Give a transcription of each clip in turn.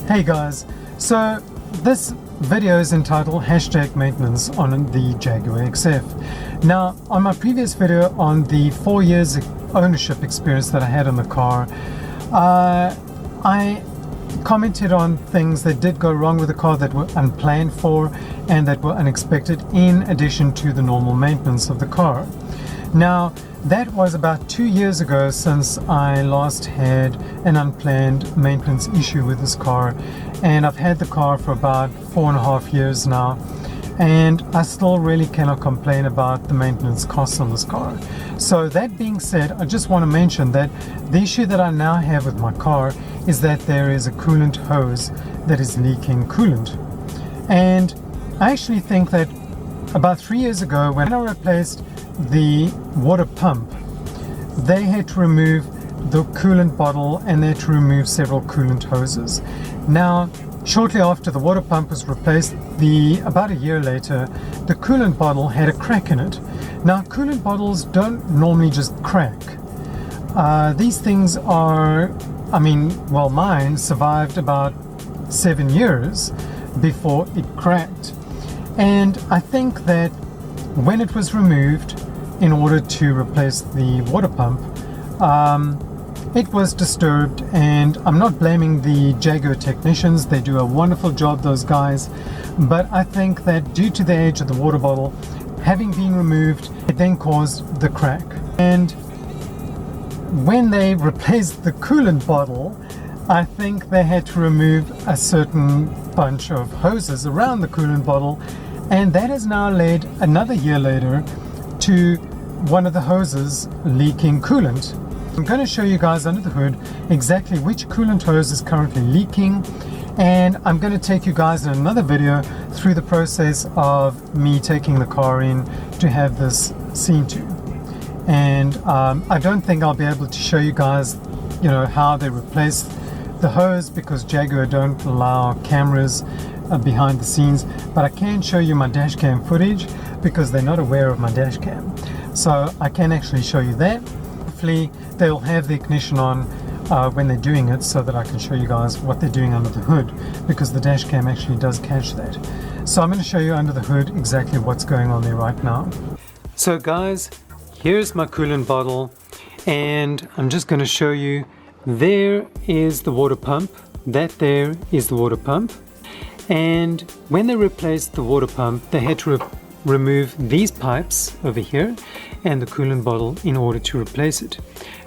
Hey guys, so this video is entitled hashtag maintenance on the Jaguar XF. Now, on my previous video on the 4 years ownership experience that I had on the car, I commented on things that did go wrong with the car that were unplanned for and that were unexpected, in addition to the normal maintenance of the car. Now, that was about 2 years ago since I last had an unplanned maintenance issue with this car, and I've had the car for about 4.5 years now, and I still really cannot complain about the maintenance costs on this car. So that being said, I just want to mention that the issue that I now have with my car is that there is a coolant hose that is leaking coolant. And I actually think that about 3 years ago, when I replaced the water pump, they had to remove the coolant bottle and they had to remove several coolant hoses. Now, shortly after the water pump was replaced, about a year later, the coolant bottle had a crack in it. Now, coolant bottles don't normally just crack. These things are, mine survived about 7 years before it cracked. And I think that when it was removed in order to replace the water pump, it was disturbed, and I'm not blaming the Jaguar technicians. They do a wonderful job, those guys, but I think that due to the age of the water bottle having been removed, it then caused the crack. And when they replaced the coolant bottle, I think they had to remove a certain bunch of hoses around the coolant bottle, and that has now led, another year later, to one of the hoses leaking coolant. I'm going to show you guys under the hood exactly which coolant hose is currently leaking, and I'm going to take you guys in another video through the process of me taking the car in to have this seen to. And I don't think I'll be able to show you guys, how they replace the hose, because Jaguar don't allow cameras behind the scenes, but I can show you my dash cam footage because they're not aware of my dash cam. So I can actually show you that. Hopefully they'll have the ignition on when they're doing it, so that I can show you guys what they're doing under the hood, because the dash cam actually does catch that. So I'm going to show you under the hood exactly what's going on there right now. So guys, here's my coolant bottle, and I'm just going to show you, there is the water pump, that there is the water pump. And when they replaced the water pump, they had to remove these pipes over here and the coolant bottle in order to replace it.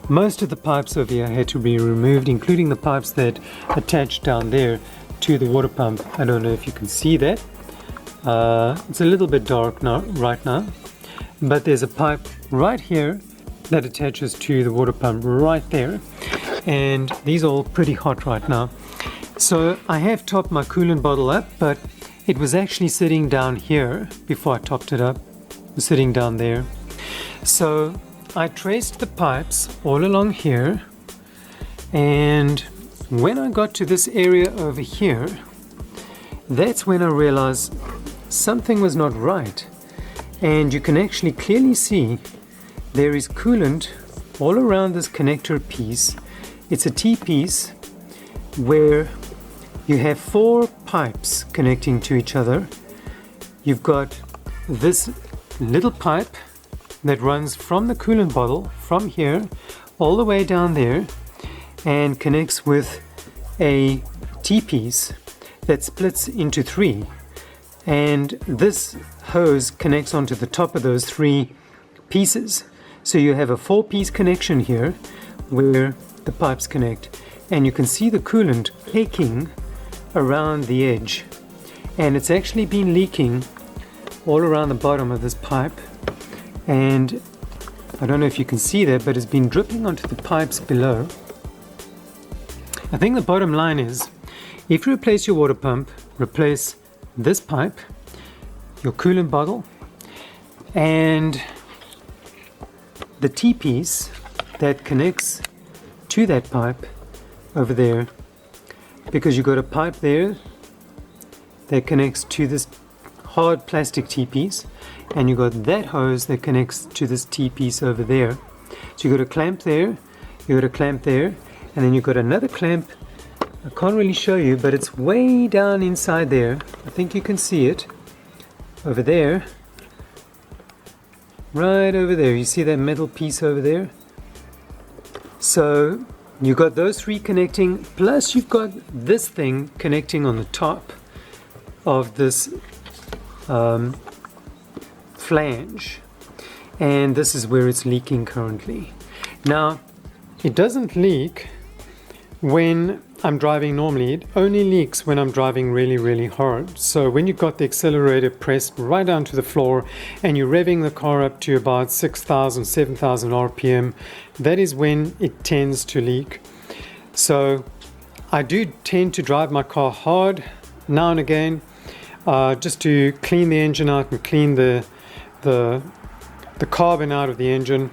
Most of the pipes over here had to be removed, including the pipes that attach down there to the water pump. I don't know if you can see that. It's a little bit dark now, right now, but there's a pipe right here that attaches to the water pump right there, and these are all pretty hot right now. So I have topped my coolant bottle up, but it was actually sitting down here before I topped it up. It was sitting down there. So I traced the pipes all along here, and when I got to this area over here, that's when I realized something was not right. And you can actually clearly see there is coolant all around this connector piece. It's a T-piece where you have 4 pipes connecting to each other. You've got this little pipe that runs from the coolant bottle, from here, all the way down there, and connects with a T-piece that splits into 3. And this hose connects onto the top of those 3 pieces. So you have a 4-piece connection here where the pipes connect. And you can see the coolant caking around the edge, and it's actually been leaking all around the bottom of this pipe, and I don't know if you can see that, but it's been dripping onto the pipes below. I think the bottom line is, if you replace your water pump, replace this pipe, your coolant bottle, and the T-piece that connects to that pipe over there, because you've got a pipe there that connects to this hard plastic T-piece, and you've got that hose that connects to this T-piece over there. So you've got a clamp there, you've got a clamp there, and then you've got another clamp I can't really show you, but it's way down inside there. I think you can see it over there, right over there. You see that metal piece over there? So you've got those three connecting, plus you've got this thing connecting on the top of this flange, and this is where it's leaking currently. Now, it doesn't leak when I'm driving normally. It only leaks when I'm driving really, really hard. So when you've got the accelerator pressed right down to the floor and you're revving the car up to about 6,000, 7,000 RPM, that is when it tends to leak. So I do tend to drive my car hard now and again, just to clean the engine out and clean the carbon out of the engine.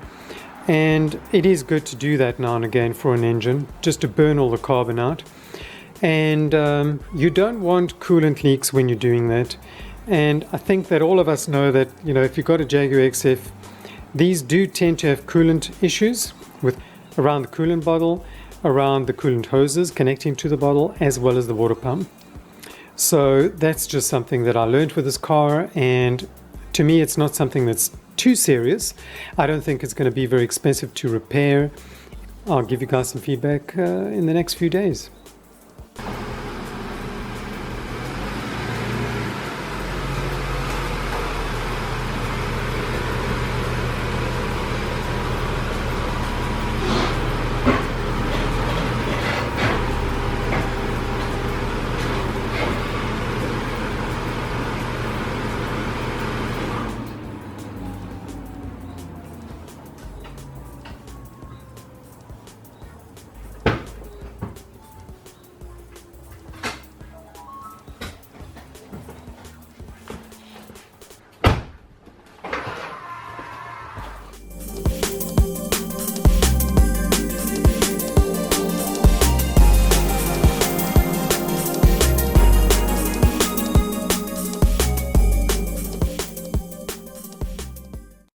And it is good to do that now and again for an engine, just to burn all the carbon out. And you don't want coolant leaks when you're doing that. And I think that all of us know that, you know, if you've got a Jaguar XF, these do tend to have coolant issues with around the coolant bottle, around the coolant hoses connecting to the bottle, as well as the water pump. So that's just something that I learned with this car, and to me it's not something that's too serious. I don't think it's going to be very expensive to repair. I'll give you guys some feedback in the next few days.